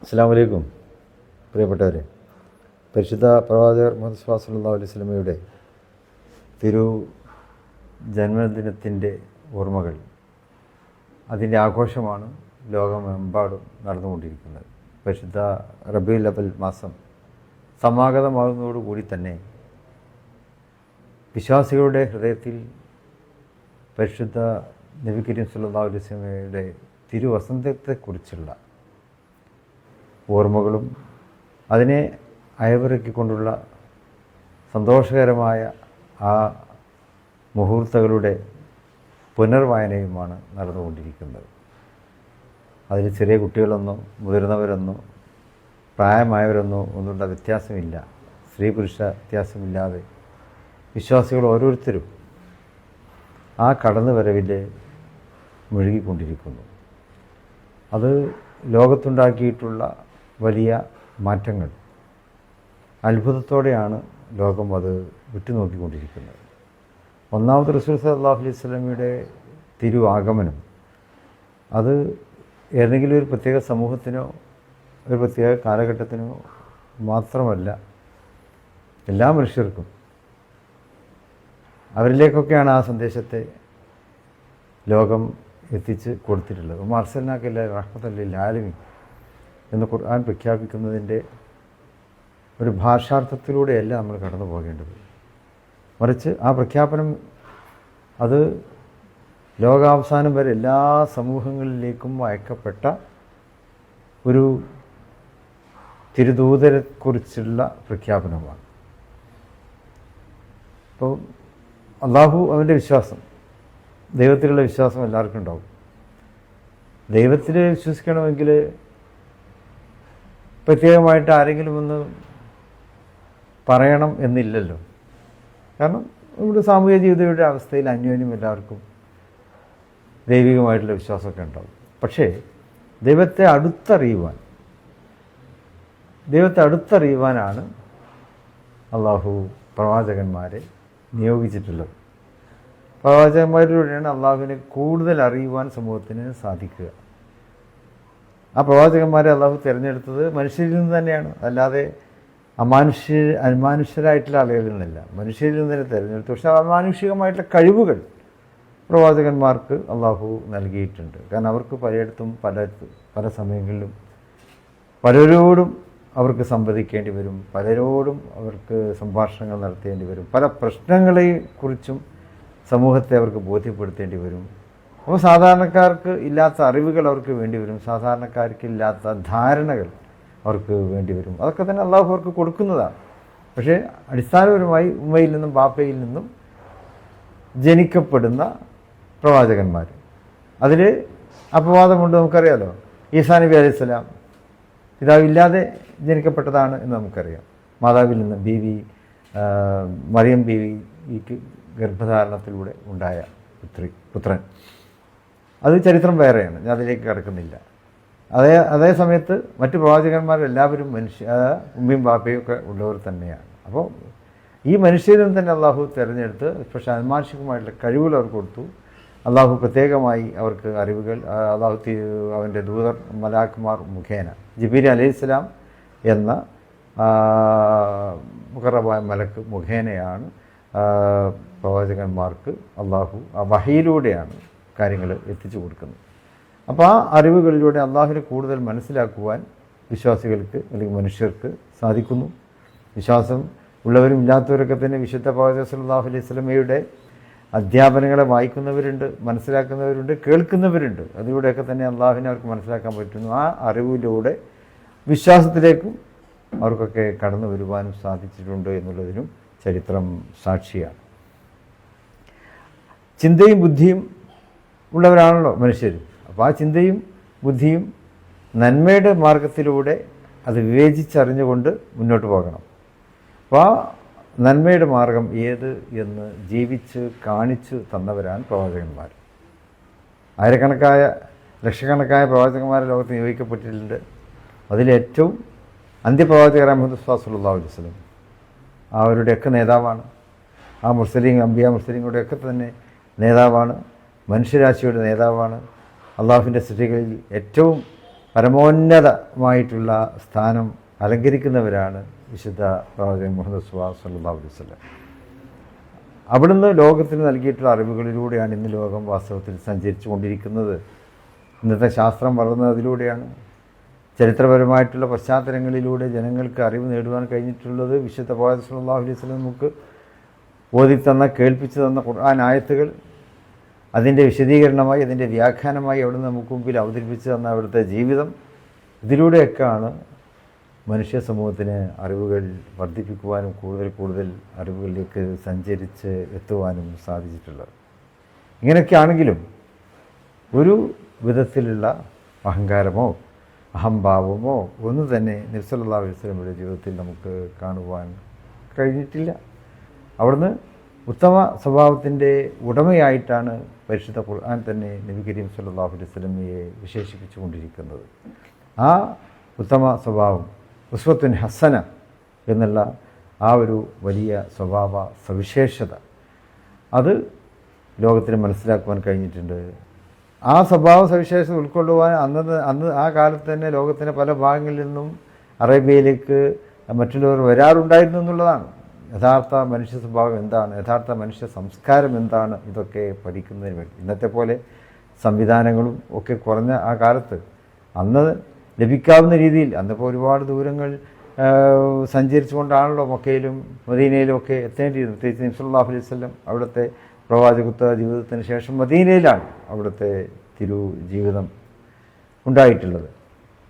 അസ്സലാമു അലൈക്കും പ്രിയപ്പെട്ടവരെ. പരിശുദ്ധ പ്രവാചകർ മുഹമ്മദ് സ്വല്ലല്ലാഹു അലൈഹി വസല്ലമയുടെ തിരു ജന്മദിനത്തിൻ്റെ ഓർമ്മകൾ, അതിൻ്റെ ആഘോഷമാണ് ലോകമെമ്പാടും നടന്നുകൊണ്ടിരിക്കുന്നത്. പരിശുദ്ധ റബീഉൽ അവ്വൽ മാസം സമാഗതമാകുന്നതോടുകൂടി തന്നെ വിശ്വാസികളുടെ ഹൃദയത്തിൽ പരിശുദ്ധ നബി കരീം സ്വല്ലല്ലാഹു അലൈഹി വസല്ലമയുടെ തിരുവസന്തത്തെക്കുറിച്ചുള്ള ഓർമ്മകളും അതിനെ അയവിറക്കിക്കൊണ്ടുള്ള സന്തോഷകരമായ ആ മുഹൂർത്തങ്ങളുടെ പുനർവായനയുമാണ് നടന്നുകൊണ്ടിരിക്കുന്നത്. അതിൽ ചെറിയ കുട്ടികളെന്നോ മുതിർന്നവരെന്നോ പ്രായമായവരെന്നോ ഒന്നുള്ള വ്യത്യാസമില്ല, സ്ത്രീ പുരുഷ വ്യത്യാസമില്ലാതെ വിശ്വാസികൾ ഓരോരുത്തരും ആ കടന്നുവരവിൽ മുഴുകിക്കൊണ്ടിരിക്കുന്നു. അത് ലോകത്തുണ്ടാക്കിയിട്ടുള്ള വലിയ മാറ്റങ്ങൾ അത്ഭുതത്തോടെയാണ് ലോകം അത് വിട്ടുനോക്കിക്കൊണ്ടിരിക്കുന്നത്. ഒന്നാമത് റസൂൽ സല്ലല്ലാഹു അലൈഹി വസല്ലമയുടെ തിരു ആഗമനം അത് ഏതെങ്കിലും ഒരു പ്രത്യേക സമൂഹത്തിനോ ഒരു പ്രത്യേക കാലഘട്ടത്തിനോ മാത്രമല്ല, എല്ലാ മനുഷ്യർക്കും അവരിലേക്കൊക്കെയാണ് ആ സന്ദേശത്തെ ലോകം എത്തിച്ച് കൊടുത്തിട്ടുള്ളത്. അർസൽനാക റഹ്മത്തൽ ലിൽ ആലമീൻ എന്ന് ഖുർആൻ പ്രഖ്യാപിക്കുന്നതിൻ്റെ ഒരു ഭാഷാർത്ഥത്തിലൂടെയല്ല നമ്മൾ കടന്നു പോകേണ്ടത്. മറിച്ച് ആ പ്രഖ്യാപനം അത് ലോകാവസാനം വരെ എല്ലാ സമൂഹങ്ങളിലേക്കും അയക്കപ്പെട്ട ഒരു തിരുദൂതരെക്കുറിച്ചുള്ള പ്രഖ്യാപനമാണ്. അപ്പോൾ അള്ളാഹു, അവൻ്റെ വിശ്വാസം, ദൈവത്തിലുള്ള വിശ്വാസം എല്ലാവർക്കും ഉണ്ടാവും. ദൈവത്തിൽ വിശ്വസിക്കണമെങ്കിൽ പ്രത്യേകമായിട്ട് ആരെങ്കിലും ഒന്ന് പറയണം എന്നില്ലല്ലോ. കാരണം നമ്മുടെ സാമൂഹിക ജീവിതയുടെ അവസ്ഥയിൽ അന്യോന്യം എല്ലാവർക്കും ദൈവികമായിട്ടുള്ള വിശ്വാസമൊക്കെ ഉണ്ടാവും. പക്ഷേ ദൈവത്തെ അടുത്തറിയുവാനാണ് അള്ളാഹു പ്രവാചകന്മാരെ നിയോഗിച്ചിട്ടുള്ളത്. പ്രവാചകന്മാരിലൂടെയാണ് അള്ളാഹുവിനെ കൂടുതൽ അറിയുവാൻ സമൂഹത്തിന് സാധിക്കുക. ആ പ്രവാചകന്മാരെ അള്ളാഹു തിരഞ്ഞെടുത്തത് മനുഷ്യരിൽ നിന്ന് തന്നെയാണ്, അല്ലാതെ അമാനുഷ്യരായിട്ടുള്ള ആളുകളിൽ നിന്നല്ല, മനുഷ്യരിൽ നിന്ന് തന്നെ തിരഞ്ഞെടുത്തു. പക്ഷേ അമാനുഷികമായിട്ടുള്ള കഴിവുകൾ പ്രവാചകന്മാർക്ക് അള്ളാഹു നൽകിയിട്ടുണ്ട്. കാരണം അവർക്ക് പലയിടത്തും പല സമയങ്ങളിലും പലരോടും അവർക്ക് സംവദിക്കേണ്ടി വരും, പലരോടും അവർക്ക് സംഭാഷണങ്ങൾ നടത്തേണ്ടി വരും, പല പ്രശ്നങ്ങളെക്കുറിച്ചും സമൂഹത്തെ അവർക്ക് ബോധ്യപ്പെടുത്തേണ്ടി വരും. അപ്പോൾ സാധാരണക്കാർക്ക് ഇല്ലാത്ത അറിവുകൾ അവർക്ക് വേണ്ടി വരും, സാധാരണക്കാർക്ക് ഇല്ലാത്ത ധാരണകൾ അവർക്ക് വേണ്ടി വരും. അതൊക്കെ തന്നെ അള്ളാഹു അവർക്ക് കൊടുക്കുന്നതാണ്. പക്ഷേ അടിസ്ഥാനപരമായി ഉമ്മയിൽ നിന്നും ബാപ്പയിൽ നിന്നും ജനിക്കപ്പെടുന്ന പ്രവാചകന്മാർ, അതിൽ അപവാദമുണ്ട്. നമുക്കറിയാലോ, ഈസാ നബി അലൈഹിസ്സലാം പിതാവില്ലാതെ ജനിക്കപ്പെട്ടതാണ് എന്ന് നമുക്കറിയാം. മാതാവിൽ നിന്ന് മറിയം ബീവിക്ക് ഗർഭധാരണത്തിലൂടെ ഉണ്ടായ പുത്രൻ. അത് ചരിത്രം വേറെയാണ്, ഞാൻ അതിലേക്ക് കടക്കുന്നില്ല. അതേ സമയത്ത് മറ്റ് പ്രവാചകന്മാരെല്ലാവരും ഉമ്മയും ബാപ്പയും ഒക്കെ ഉള്ളവർ തന്നെയാണ്. അപ്പോൾ ഈ മനുഷ്യരിൽ തന്നെ അള്ളാഹു തിരഞ്ഞെടുത്ത് പക്ഷേ അന്മാനുഷികമായിട്ടുള്ള കഴിവുകൾ അവർക്ക് കൊടുത്തു. അള്ളാഹു പ്രത്യേകമായി അവർക്ക് അറിവുകൾ അവൻ്റെ ദൂതർ മലാക്കുമാർ മുഖേന ജിബ്രീൽ അലൈഹിസ്സലാം എന്ന മുഖറബായ മലക്ക് മുഖേനയാണ് പ്രവാചകന്മാർക്ക് അള്ളാഹു ആ വഹയിലൂടെയാണ് കാര്യങ്ങൾ എത്തിച്ചു കൊടുക്കുന്നത്. അപ്പോൾ ആ അറിവുകളിലൂടെ അള്ളാഹുവിനെ കൂടുതൽ മനസ്സിലാക്കുവാൻ വിശ്വാസികൾക്ക് അല്ലെങ്കിൽ മനുഷ്യർക്ക് സാധിക്കുന്നു. വിശ്വാസം ഉള്ളവരും ഇല്ലാത്തവരൊക്കെ തന്നെ വിശുദ്ധ പ്രവാചകർ സല്ലല്ലാഹു അലൈഹി വസല്ലമയുടെ അധ്യാപനങ്ങളെ വായിക്കുന്നവരുണ്ട്, മനസ്സിലാക്കുന്നവരുണ്ട്, കേൾക്കുന്നവരുണ്ട്. അതിലൂടെയൊക്കെ തന്നെ അള്ളാഹുവിനെ അവർക്ക് മനസ്സിലാക്കാൻ പറ്റുന്നു. ആ അറിവിലൂടെ വിശ്വാസത്തിലേക്കും അവർക്കൊക്കെ കടന്നു വരുവാനും സാധിച്ചിട്ടുണ്ട് എന്നുള്ളതിനും ചരിത്രം സാക്ഷിയാണ്. ചിന്തയും ബുദ്ധിയും ഉള്ളവരാണല്ലോ മനുഷ്യർ. അപ്പോൾ ആ ചിന്തയും ബുദ്ധിയും നന്മയുടെ മാർഗത്തിലൂടെ അത് വിവേചിച്ചറിഞ്ഞുകൊണ്ട് മുന്നോട്ട് പോകണം. അപ്പോൾ ആ നന്മയുടെ മാർഗം ഏത് എന്ന് ജീവിച്ച് കാണിച്ചു തന്നവരാണ് പ്രവാചകന്മാർ. ആയിരക്കണക്കായ ലക്ഷക്കണക്കായ പ്രവാചകന്മാരെ ലോകത്ത് നിയോഗിക്കപ്പെട്ടിട്ടുണ്ട്. അതിലേറ്റവും അന്ത്യപ്രവാചകരായ മുഹമ്മദ് സ്വല്ലല്ലാഹു അലൈഹി വസല്ലം അവരുടെയൊക്കെ നേതാവാണ്. ആ മുർസലീങ്ങളുടെയൊക്കെ തന്നെ നേതാവാണ്, മനുഷ്യരാശിയുടെ നേതാവാണ്. അള്ളാഹുവിൻ്റെ സൃഷ്ടികളിൽ ഏറ്റവും പരമോന്നതമായിട്ടുള്ള സ്ഥാനം അലങ്കരിക്കുന്നവരാണ് വിശുദ്ധ പ്രവാചകൻ മുഹമ്മദ് സല്ലല്ലാഹു അലൈഹി വസല്ലം. അവിടുന്ന് ലോകത്തിന് നൽകിയിട്ടുള്ള അറിവുകളിലൂടെയാണ് ഇന്ന് ലോകം വാസ്തവത്തിൽ സഞ്ചരിച്ചു കൊണ്ടിരിക്കുന്നത്. ഇന്നത്തെ ശാസ്ത്രം വളർന്നതിലൂടെയാണ്. ചരിത്രപരമായിട്ടുള്ള പശ്ചാത്തലങ്ങളിലൂടെ ജനങ്ങൾക്ക് അറിവ് നേടുവാൻ കഴിഞ്ഞിട്ടുള്ളത് വിശുദ്ധ പ്രവാചകൻ സല്ലല്ലാഹു അലൈഹി വസല്ലം നമുക്ക് ഓതിത്തന്ന, കേൾപ്പിച്ചു തന്ന ഖുർആൻ ആയത്തുകൾ, അതിൻ്റെ വിശദീകരണമായി, അതിൻ്റെ വ്യാഖ്യാനമായി അവിടുന്ന് നമുക്ക് മുമ്പിൽ അവതരിപ്പിച്ചു തന്ന അവിടുത്തെ ജീവിതം, ഇതിലൂടെയൊക്കെയാണ് മനുഷ്യ സമൂഹത്തിന് അറിവുകൾ വർദ്ധിപ്പിക്കുവാനും കൂടുതൽ അറിവുകളിലേക്ക് സഞ്ചരിച്ച് എത്തുവാനും സാധിച്ചിട്ടുള്ളത്. ഇങ്ങനെയൊക്കെയാണെങ്കിലും ഒരു വിധത്തിലുള്ള അഹങ്കാരമോ അഹംഭാവമോ ഒന്നും തന്നെ നബി സല്ലല്ലാഹു അലൈഹി വസല്ലമയുടെ ജീവിതത്തിൽ നമുക്ക് കാണുവാൻ കഴിഞ്ഞിട്ടില്ല. അവിടുന്ന് ഉത്തമ സ്വഭാവത്തിൻ്റെ ഉടമയായിട്ടാണ് പരിശുദ്ധ ഖുർആൻ തന്നെ നബി കരീം സല്ലല്ലാഹു അലൈഹി വസല്ലമയെ വിശേഷിപ്പിച്ചു കൊണ്ടിരിക്കുന്നത്. ആ ഉത്തമ സ്വഭാവം, ഉസ്വത്തുൻ ഹസന എന്നുള്ള ആ ഒരു വലിയ സ്വഭാവ സവിശേഷത, അത് ലോകത്തിന് മനസ്സിലാക്കുവാൻ കഴിഞ്ഞിട്ടുണ്ട്. ആ സ്വഭാവ സവിശേഷത ഉൾക്കൊള്ളുവാൻ അന്ന് ആ കാലത്ത് തന്നെ ലോകത്തിൻ്റെ പല ഭാഗങ്ങളിൽ നിന്നും അറേബ്യയിലേക്ക് മറ്റുള്ളവർ വരാറുണ്ടായിരുന്നു എന്നുള്ളതാണ്. യഥാർത്ഥ മനുഷ്യ സ്വഭാവം എന്താണ്, യഥാർത്ഥ മനുഷ്യ സംസ്കാരം എന്താണ്, ഇതൊക്കെ പഠിക്കുന്നതിന് വേണ്ടി. ഇന്നത്തെ പോലെ സംവിധാനങ്ങളും ഒക്കെ കുറഞ്ഞ ആ കാലത്ത് അന്ന് ലഭിക്കാവുന്ന രീതിയിൽ, അന്നിപ്പോൾ ഒരുപാട് ദൂരങ്ങൾ സഞ്ചരിച്ചുകൊണ്ടാണല്ലോ മക്കയിലും മദീനയിലും ഒക്കെ എത്തേണ്ടിയിരുന്നത്. പ്രത്യേകിച്ച് നബി സല്ലല്ലാഹു അലൈഹി വസല്ലം അവിടുത്തെ പ്രവാചകത്വ ജീവിതത്തിന് ശേഷം മദീനയിലാണ് അവിടുത്തെ ജീവിതം ഉണ്ടായിട്ടുള്ളത്.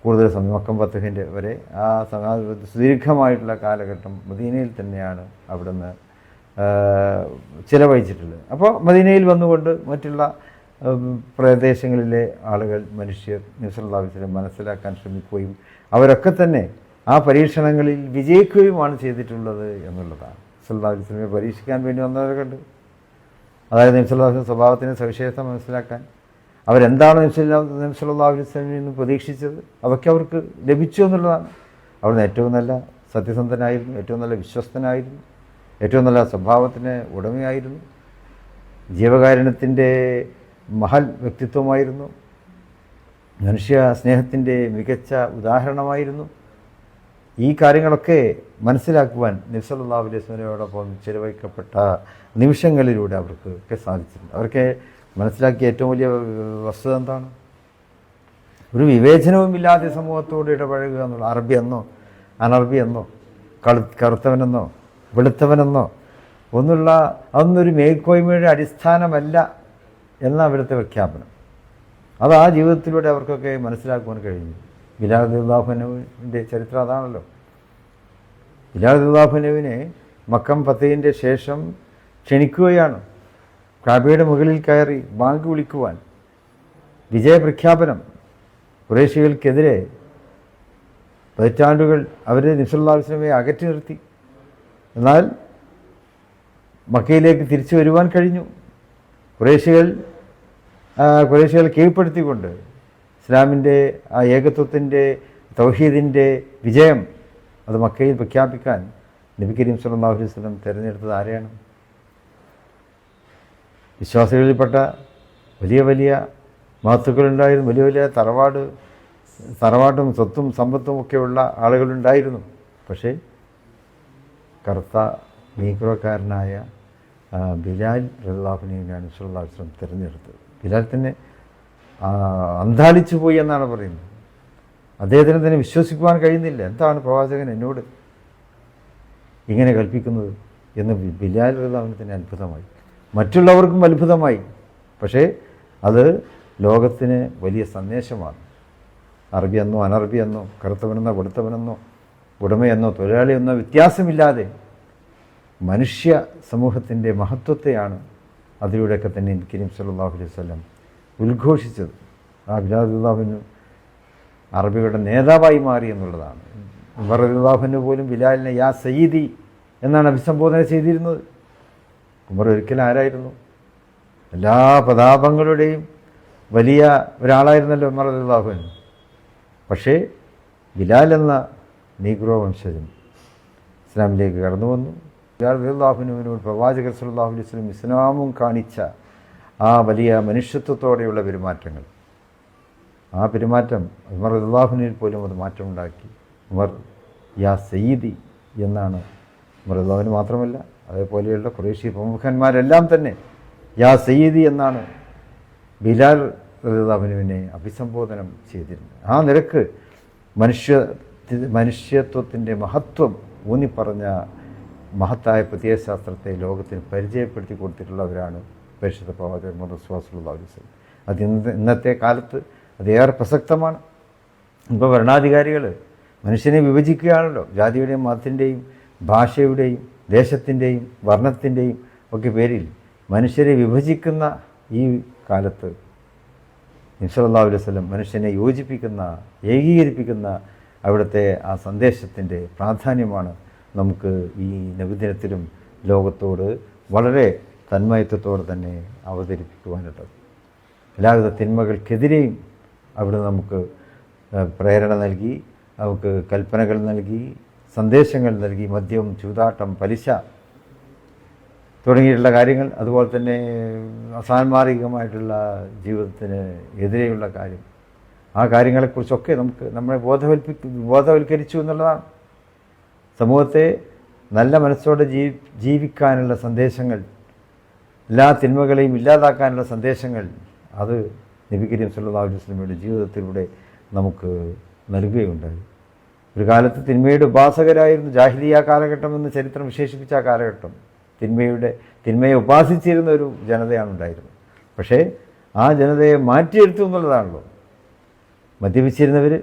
കൂടുതൽ സമയം മക്കം ഫത്ഹിൻ്റെ വരെ ആ സുദീർഘമായിട്ടുള്ള കാലഘട്ടം മദീനയിൽ തന്നെയാണ് അവിടുന്ന് ചിലവഴിച്ചിട്ടുള്ളത്. അപ്പോൾ മദീനയിൽ വന്നുകൊണ്ട് മറ്റുള്ള പ്രദേശങ്ങളിലെ ആളുകൾ, മനുഷ്യർ നബി സല്ലല്ലാഹു അലൈഹി വസല്ലം മനസ്സിലാക്കാൻ ശ്രമിക്കുകയും അവരൊക്കെ തന്നെ ആ പരീക്ഷണങ്ങളിൽ വിജയിക്കുകയുമാണ് ചെയ്തിട്ടുള്ളത് എന്നുള്ളതാണ്. സല്ലല്ലാഹു അലൈഹി വസല്ലമയെ പരീക്ഷിക്കാൻ വേണ്ടി വന്നവരൊക്കെ ഉണ്ട്. അതായത് നബി സല്ലല്ലാഹു അലൈഹി വസല്ലം സ്വഭാവത്തിൻ്റെ സവിശേഷത മനസ്സിലാക്കാൻ, അവരെന്താണോ നബി സല്ലല്ലാഹു അലൈഹി വസല്ലമയിൽ നിന്ന് പ്രതീക്ഷിച്ചത് അതൊക്കെ അവർക്ക് ലഭിച്ചു എന്നുള്ളതാണ്. അവിടുന്ന് ഏറ്റവും നല്ല സത്യസന്ധനായിരുന്നു, ഏറ്റവും നല്ല വിശ്വസ്തനായിരുന്നു, ഏറ്റവും നല്ല സ്വഭാവത്തിന് ഉടമയായിരുന്നു, ജീവകാരുണ്യത്തിൻ്റെ മഹൽ വ്യക്തിത്വമായിരുന്നു, മനുഷ്യ സ്നേഹത്തിൻ്റെ മികച്ച ഉദാഹരണമായിരുന്നു. ഈ കാര്യങ്ങളൊക്കെ മനസ്സിലാക്കുവാൻ നബി സല്ലല്ലാഹു അലൈഹി വസല്ലമയോടൊപ്പം ചിലവഴിക്കപ്പെട്ട നിമിഷങ്ങളിലൂടെ അവർക്ക് ഒക്കെ സാധിച്ചിട്ടുണ്ട്. അവർക്ക് മനസ്സിലാക്കിയ ഏറ്റവും വലിയ വസ്തുത എന്താണ്? ഒരു വിവേചനവുമില്ലാതെ സമൂഹത്തോട് ഇടപഴകുക എന്നുള്ള, അറബി എന്നോ അനറബി എന്നോ കറുത്തവനെന്നോ വെളുത്തവനെന്നോ ഒന്നുള്ള അതൊന്നൊരു മേൽക്കോയ്മയുടെ അടിസ്ഥാനമല്ല എന്ന അവിടുത്തെ പ്രഖ്യാപനം. അത് ആ ജീവിതത്തിലൂടെ അവർക്കൊക്കെ മനസ്സിലാക്കുവാൻ കഴിഞ്ഞു. ബിലാൽ റളിയല്ലാഹു അൻഹുവിൻ്റെ ചരിത്രം അതാണല്ലോ. ബിലാൽ റളിയല്ലാഹു അൻഹുവിനെ മക്കം ഫതഹിൻ്റെ ശേഷം ക്ഷണിക്കുകയാണ് കഅബയുടെ മുകളിൽ കയറി ബാങ്ക് വിളിക്കുവാൻ. വിജയപ്രഖ്യാപനം. ഖുറൈശികൾക്കെതിരെ പതിറ്റാണ്ടുകൾ അവർ നബി സല്ലല്ലാഹു അലൈഹി വസല്ലമയെ അകറ്റി നിർത്തി. എന്നാൽ മക്കയിലേക്ക് തിരിച്ചു വരുവാൻ കഴിഞ്ഞു. ഖുറൈശികൾ കീഴ്പ്പെടുത്തിക്കൊണ്ട് ഇസ്ലാമിൻ്റെ ആ ഏകത്വത്തിൻ്റെ, തൗഹീദിൻ്റെ വിജയം അത് മക്കയിൽ പ്രഖ്യാപിക്കാൻ നബി കരീം സല്ലല്ലാഹു അലൈഹി വസല്ലം തിരഞ്ഞെടുത്തത് ആരെയാണ്? വിശ്വാസികളിൽപ്പെട്ട വലിയ വലിയ മഹത്തുക്കളുണ്ടായിരുന്നു. വലിയ വലിയ തറവാട്ടും സ്വത്തും സമ്പത്തും ഒക്കെയുള്ള ആളുകളുണ്ടായിരുന്നു. പക്ഷേ കറുത്ത നീഗ്രോക്കാരനായ ബിലാൽ റളിയല്ലാഹു അൻഹുവിനെയാണ് നബി സല്ലല്ലാഹു അലൈഹി വസല്ലം തിരഞ്ഞെടുത്തത്. ബിലാൽ തന്നെ അന്ധാളിച്ചു പോയി എന്നാണ് പറയുന്നത്. അദ്ദേഹത്തിന് തന്നെ വിശ്വസിക്കുവാൻ കഴിയുന്നില്ല. എന്താണ് പ്രവാചകൻ എന്നോട് ഇങ്ങനെ കൽപ്പിക്കുന്നത് എന്ന് ബിലാൽ റളിയല്ലാഹു അൻഹു തന്നെ അത്ഭുതമായി. മറ്റുള്ളവർക്കും അത്ഭുതമായി. പക്ഷേ അത് ലോകത്തിന് വലിയ സന്ദേശമാണ്. അറബിയെന്നോ അനറബിയെന്നോ കറുത്തവനെന്നോ വെളുത്തവനെന്നോ ഉടമയെന്നോ തൊഴിലാളിയെന്നോ വ്യത്യാസമില്ലാതെ മനുഷ്യ സമൂഹത്തിൻ്റെ മഹത്വത്തെയാണ് അതിലൂടെയൊക്കെ തന്നെ നബി കരീം സല്ലല്ലാഹു അലൈഹി വസല്ലം ഉദ്ഘോഷിച്ചത്. ആ ബിലാൽ റളിയല്ലാഹു അൻഹു അറബികളുടെ നേതാവായി മാറി എന്നുള്ളതാണ്. ഉമർ റളിയല്ലാഹു അൻഹു പോലും ബിലാലിനെ യാ സയ്യിദി എന്നാണ് അഭിസംബോധന ചെയ്തിരുന്നത്. ഉമർ ഒരിക്കലും ആരായിരുന്നു? എല്ലാ പ്രതാപങ്ങളുടെയും വലിയ ഒരാളായിരുന്നല്ലോ ഉമർ റളിയല്ലാഹു അൻഹു. പക്ഷേ ബിലാൽ എന്ന നീഗ്രോ വംശജൻ ഇസ്ലാമിലേക്ക് കടന്നു വന്നു. ബിലാൽ റളിയല്ലാഹു അൻഹുവിനോട് പ്രവാചകർ സല്ലല്ലാഹു അലൈഹി വസല്ലം ഇസ്ലാമും കാണിച്ച ആ വലിയ മനുഷ്യത്വത്തോടെയുള്ള പെരുമാറ്റങ്ങൾ, ആ പെരുമാറ്റം ഉമർ റളിയല്ലാഹുവിൽ പോലും അത് മാറ്റമുണ്ടാക്കി. ഉമർ യാ സയ്യിദി എന്നാണ് ഉമർ റളിയല്ലാഹുവിന് മാത്രമല്ല അതേപോലെയുള്ള ഖുറൈശി പ്രമുഖന്മാരെല്ലാം തന്നെ യാ സയ്യിദി എന്നാണ് ബിലാൽ റളിയല്ലാഹുവിനെ അഭിസംബോധന ചെയ്തിരുന്നത്. ആ നിരക്ക് മനുഷ്യത്വത്തിൻ്റെ മഹത്വം ഊന്നിപ്പറഞ്ഞ മഹത്തായ പ്രത്യയശാസ്ത്രത്തെ ലോകത്തിന് പരിചയപ്പെടുത്തി കൊടുത്തിട്ടുള്ളവരാണ് പരിശുദ്ധ പ്രവാചകൻ മുഹമ്മദ് സ്വല്ലല്ലാഹു അലൈഹി വസല്ലം. അത് ഇന്നത്തെ കാലത്ത് അതേറെ പ്രസക്തമാണ്. ഇപ്പോൾ ഭരണാധികാരികൾ മനുഷ്യനെ വിഭജിക്കുകയാണല്ലോ. ജാതിയുടെയും മതത്തിൻ്റെയും ഭാഷയുടെയും ദേശത്തിൻ്റെയും വർണ്ണത്തിൻ്റെയും ഒക്കെ പേരിൽ മനുഷ്യരെ വിഭജിക്കുന്ന ഈ കാലത്ത് നബി സല്ലല്ലാഹു അലൈഹി വസല്ലം മനുഷ്യനെ യോജിപ്പിക്കുന്ന, ഏകീകരിപ്പിക്കുന്ന അവിടുത്തെ ആ സന്ദേശത്തിൻ്റെ പ്രാധാന്യമാണ് നമുക്ക് ഈ നബിദിനത്തിലും ലോകത്തോട് വളരെ തന്മയത്വത്തോടെ തന്നെ അവതരിപ്പിക്കുവാനുള്ളത്. എല്ലാവിധ തിന്മകൾക്കെതിരെയും അവിടെ നമുക്ക് പ്രേരണ നൽകി, നമുക്ക് കൽപ്പനകൾ നൽകി, സന്ദേശങ്ങൾ നൽകി. മദ്യം, ചൂതാട്ടം, പലിശ തുടങ്ങിയിട്ടുള്ള കാര്യങ്ങൾ, അതുപോലെ തന്നെ അസാൻമാർഗികമായിട്ടുള്ള ജീവിതത്തിന് എതിരെയുള്ള കാര്യം, ആ കാര്യങ്ങളെക്കുറിച്ചൊക്കെ നമ്മളെ ബോധവൽക്കരിച്ചു എന്നുള്ളതാണ്. സമൂഹത്തെ നല്ല മനസ്സോടെ ജീവിക്കാനുള്ള സന്ദേശങ്ങൾ, എല്ലാ തിന്മകളെയും ഇല്ലാതാക്കാനുള്ള സന്ദേശങ്ങൾ അത് നബി കരീം സല്ലല്ലാഹു അലൈഹി വസല്ലമയുടെ ജീവിതത്തിലൂടെ നമുക്ക് നൽകുകയുണ്ടായി. ഒരു കാലത്ത് തിന്മയുടെ ഉപാസകരായിരുന്നു ജാഹിലിയ കാലഘട്ടം എന്ന് ചരിത്രം വിശേഷിപ്പിച്ച ആ കാലഘട്ടം. തിന്മയെ ഉപാസിച്ചിരുന്ന ഒരു ജനതയാണ് ഉണ്ടായിരുന്നത്. പക്ഷേ ആ ജനതയെ മാറ്റിയെടുത്തു എന്നുള്ളതാണല്ലോ. മദ്യപിച്ചിരുന്നവർ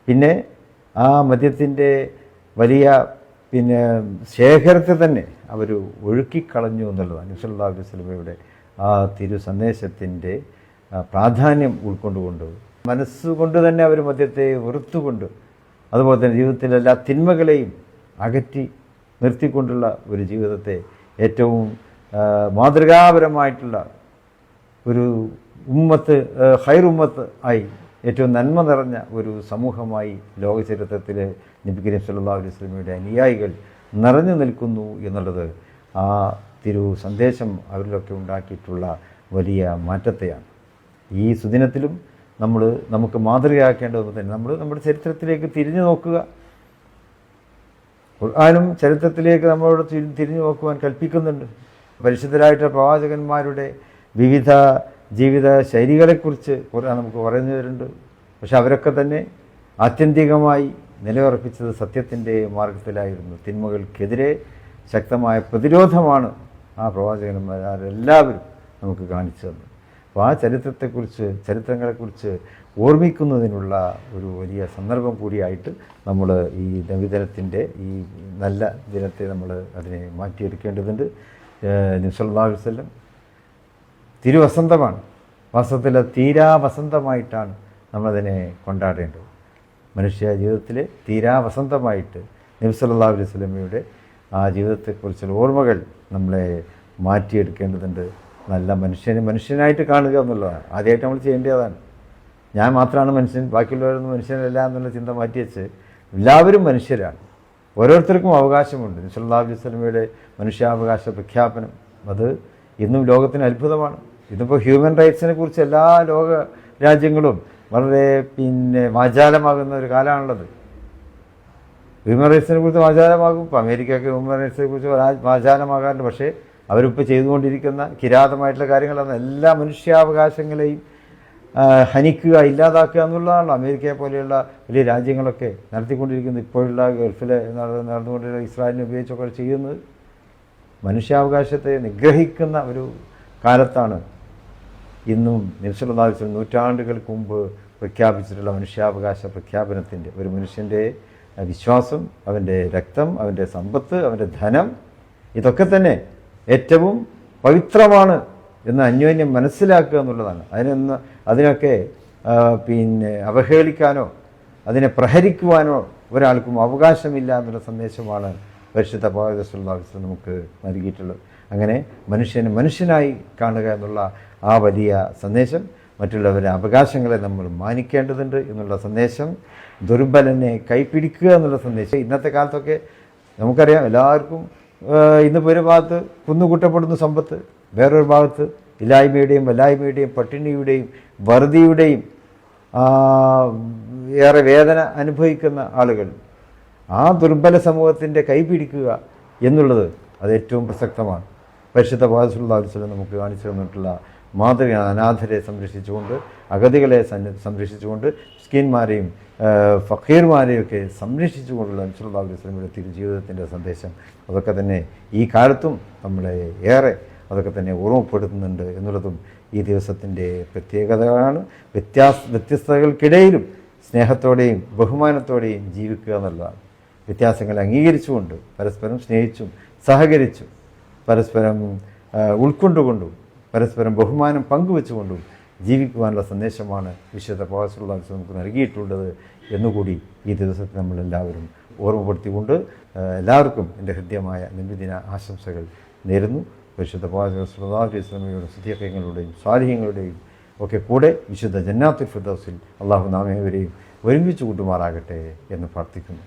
പിന്നെ ആ മദ്യത്തിൻ്റെ വലിയ ശേഖരത്തെ തന്നെ അവർ ഒഴുക്കിക്കളഞ്ഞു എന്നുള്ളതാണ്. നബി സല്ലല്ലാഹു അലൈഹി വസല്ലമയുടെ ആ തിരു സന്ദേശത്തിൻ്റെ പ്രാധാന്യം ഉൾക്കൊണ്ടുകൊണ്ട് മനസ്സുകൊണ്ട് തന്നെ അവർ മദ്യത്തെ വെറുത്തുകൊണ്ട്, അതുപോലെ തന്നെ ജീവിതത്തിലെ എല്ലാ തിന്മകളെയും അകറ്റി നിർത്തിക്കൊണ്ടുള്ള ഒരു ജീവിതത്തെ ഏറ്റവും മാതൃകാപരമായിട്ടുള്ള ഒരു ഉമ്മത്ത്, ഖൈർ ഉമ്മത്ത് ആയി, ഏറ്റവും നന്മ നിറഞ്ഞ ഒരു സമൂഹമായി ലോക ചരിത്രത്തിൽ നബി കരീം സല്ലല്ലാഹു അലൈഹി വസല്ലമയുടെ അനുയായികൾ നിറഞ്ഞു നിൽക്കുന്നു എന്നുള്ളത് ആ തിരു സന്ദേശം അവരിലൊക്കെ ഉണ്ടാക്കിയിട്ടുള്ള വലിയ മാറ്റത്തെയാണ്. ഈ സുദിനത്തിലും നമുക്ക് മാതൃകയാക്കേണ്ടത് തന്നെ നമ്മുടെ ചരിത്രത്തിലേക്ക് തിരിഞ്ഞു നോക്കുക. ഖുർആനും ചരിത്രത്തിലേക്ക് നമ്മളോട് തിരിഞ്ഞു നോക്കുവാൻ കൽപ്പിക്കുന്നുണ്ട്. പരിശുദ്ധരായിട്ടുള്ള പ്രവാചകന്മാരുടെ വിവിധ ജീവിത ശൈലികളെക്കുറിച്ച് ഖുർആൻ നമുക്ക് പറഞ്ഞു തരുന്നുണ്ട്. പക്ഷെ അവരൊക്കെ തന്നെ ആത്യന്തികമായി നിലയുറപ്പിച്ചത് സത്യത്തിൻ്റെ മാർഗത്തിലായിരുന്നു. തിന്മകൾക്കെതിരെ ശക്തമായ പ്രതിരോധമാണ് ആ പ്രവാചകന്മാരെല്ലാവരും നമുക്ക് കാണിച്ചു തന്നത്. അപ്പോൾ ആ ചരിത്രങ്ങളെക്കുറിച്ച് ഓർമ്മിക്കുന്നതിനുള്ള ഒരു വലിയ സന്ദർഭം കൂടിയായിട്ട് നമ്മൾ ഈ നബിദിനത്തിൻ്റെ ഈ നല്ല ദിനത്തെ അതിനെ മാറ്റിയെടുക്കേണ്ടതുണ്ട്. നബി സല്ലല്ലാഹു അലൈഹി വസല്ലം തിരുവസന്തമാണ്. വാസ്തവത്തിൽ തീരാവസന്തമായിട്ടാണ് നമ്മളതിനെ കൊണ്ടാടേണ്ടത്. മനുഷ്യ ജീവിതത്തിലെ തീരാവസന്തമായിട്ട് നബി സല്ലല്ലാഹു അലൈഹി വസല്ലമയുടെ ആ ജീവിതത്തെക്കുറിച്ചുള്ള ഓർമ്മകൾ നമ്മളെ മാറ്റിയെടുക്കേണ്ടതുണ്ട്. നല്ല മനുഷ്യനായിട്ട് കാണുക എന്നുള്ളതാണ് ആദ്യമായിട്ട് നമ്മൾ ചെയ്യേണ്ടതാണ്. ഞാൻ മാത്രമാണ് മനുഷ്യൻ, ബാക്കിയുള്ളവരൊന്നും മനുഷ്യനല്ല എന്നുള്ള ചിന്ത മാറ്റിവെച്ച് എല്ലാവരും മനുഷ്യരാണ്, ഓരോരുത്തർക്കും അവകാശമുണ്ട്. നബി സല്ലല്ലാഹു അലൈഹി വസല്ലമയുടെ മനുഷ്യാവകാശ പ്രഖ്യാപനം അത് ഇന്നും ലോകത്തിന് അത്ഭുതമാണ്. ഇതിപ്പോൾ ഹ്യൂമൻ റൈറ്റ്സിനെ കുറിച്ച് എല്ലാ ലോക രാജ്യങ്ങളും വളരെ വാചാലമാകുന്ന ഒരു കാലമാണുള്ളത്. ഹ്യൂമൻ റൈറ്റ്സിനെ കുറിച്ച് വാചാലമാകും. ഇപ്പോൾ അമേരിക്കയൊക്കെ ഹ്യൂമൻ റൈറ്റ്സിനെ കുറിച്ച് വാചാലമാകാറുണ്ട്. പക്ഷേ അവരിപ്പോൾ ചെയ്തുകൊണ്ടിരിക്കുന്ന കിരാതമായിട്ടുള്ള കാര്യങ്ങളാണ് എല്ലാ മനുഷ്യാവകാശങ്ങളെയും ഹനിക്കുക, ഇല്ലാതാക്കുക എന്നുള്ളതാണല്ലോ അമേരിക്കയെ പോലെയുള്ള വലിയ രാജ്യങ്ങളൊക്കെ നടത്തിക്കൊണ്ടിരിക്കുന്നത്. ഇപ്പോഴുള്ള ഗൾഫിൽ നടന്നുകൊണ്ടിരുന്ന ഇസ്രായേലിനെ ഉപയോഗിച്ചൊക്കെ ചെയ്യുന്നത് മനുഷ്യാവകാശത്തെ നിഗ്രഹിക്കുന്ന ഒരു കാലത്താണ് ഇന്നും. നബി സല്ലല്ലാഹു അലൈഹി വസല്ലം നൂറ്റാണ്ടുകൾക്ക് മുമ്പ് പ്രഖ്യാപിച്ചിട്ടുള്ള മനുഷ്യാവകാശ പ്രഖ്യാപനത്തിൻ്റെ ഒരു മനുഷ്യൻ്റെ വിശ്വാസം, അവൻ്റെ രക്തം, അവൻ്റെ സമ്പത്ത്, അവൻ്റെ ധനം, ഇതൊക്കെ തന്നെ ഏറ്റവും പവിത്രമാണ് എന്ന് അന്യോന്യം മനസ്സിലാക്കുക എന്നുള്ളതാണ്. അതിനൊക്കെ അവഹേളിക്കാനോ അതിനെ പ്രഹരിക്കുവാനോ ഒരാൾക്കും അവകാശമില്ല എന്നുള്ള സന്ദേശമാണ് പരിശുദ്ധ പ്രവാചകൻ സല്ലല്ലാഹു അലൈഹി വസല്ലം നമുക്ക് നൽകിയിട്ടുള്ളത്. അങ്ങനെ മനുഷ്യനായി കാണുക എന്നുള്ള ആ വലിയ സന്ദേശം, മറ്റുള്ളവരുടെ അവകാശങ്ങളെ നമ്മൾ മാനിക്കേണ്ടതുണ്ട് എന്നുള്ള സന്ദേശം, ദുർബലനെ കൈപ്പിടിക്കുക എന്നുള്ള സന്ദേശം. ഇന്നത്തെ കാലത്തൊക്കെ നമുക്കറിയാം, എല്ലാവർക്കും ഇന്നിപ്പോൾ ഒരു ഭാഗത്ത് കുന്നുകൂട്ടപ്പെടുന്ന സമ്പത്ത്, വേറൊരു ഭാഗത്ത് ഇല്ലായ്മയുടെയും വല്ലായ്മയുടെയും പട്ടിണിയുടെയും വറുതിയുടെയും ഏറെ വേദന അനുഭവിക്കുന്ന ആളുകൾ, ആ ദുർബല സമൂഹത്തിൻ്റെ കൈപിടിക്കുക എന്നുള്ളത് അത് ഏറ്റവും പ്രസക്തമാണ്. പരിശുദ്ധ പ്രവാചകൻ സ്വല്ലല്ലാഹു അലൈഹി വസല്ലം നമുക്ക് കാണിച്ചു തന്നിട്ടുള്ള മാതൃകയാണ്. അനാഥരെ സംരക്ഷിച്ചുകൊണ്ട്, അഗതികളെ സംരക്ഷിച്ചുകൊണ്ട്, മിസ്കീന്മാരെയും ഫക്കീർമാരെയൊക്കെ സംരക്ഷിച്ചുകൊണ്ടുള്ള നബി സ്വല്ലല്ലാഹു അലൈഹി വസല്ലമയുടെ തിരുജീവിതത്തിൻ്റെ സന്ദേശം അതൊക്കെ തന്നെ ഈ കാലത്തും നമ്മളെ ഏറെ അതൊക്കെ തന്നെ ഓർമ്മപ്പെടുത്തുന്നുണ്ട് എന്നുള്ളതും ഈ ദിവസത്തിൻ്റെ പ്രത്യേകതകളാണ്. വ്യത്യസ്തതകൾക്കിടയിലും സ്നേഹത്തോടെയും ബഹുമാനത്തോടെയും ജീവിക്കുക എന്നുള്ളതാണ്. വ്യത്യാസങ്ങളെ അംഗീകരിച്ചുകൊണ്ട്, പരസ്പരം സ്നേഹിച്ചും സഹകരിച്ചും, പരസ്പരം ഉൾക്കൊണ്ടുകൊണ്ടും, പരസ്പരം ബഹുമാനം പങ്കുവെച്ചുകൊണ്ടും ജീവിക്കുവാനുള്ള സന്ദേശമാണ് വിശുദ്ധ പ്രവാചകൻ സ്വല്ലല്ലാഹു അലൈഹി വസല്ലം നമുക്ക് നൽകിയിട്ടുള്ളത് എന്നുകൂടി ഈ ദിവസത്തിൽ നമ്മളെല്ലാവരും ഓർമ്മപ്പെടുത്തിക്കൊണ്ട് എല്ലാവർക്കും എൻ്റെ ഹൃദ്യമായ നബിദിന ആശംസകൾ നേരുന്നു. പരിശുദ്ധ പ്രവാചകൻ സ്വല്ലല്ലാഹു അലൈഹി വസല്ലമയുടെ സിദ്ദീഖീങ്ങളുടെയും സ്വാലിഹീങ്ങളുടെയും ഒക്കെ കൂടെ വിശുദ്ധ ജന്നാത്തുൽ ഫിർദൗസിൽ അള്ളാഹു നാം ഏവരെയും ഒരുമിച്ച് കൂട്ടുമാറാകട്ടെ എന്ന് പ്രാർത്ഥിക്കുന്നു.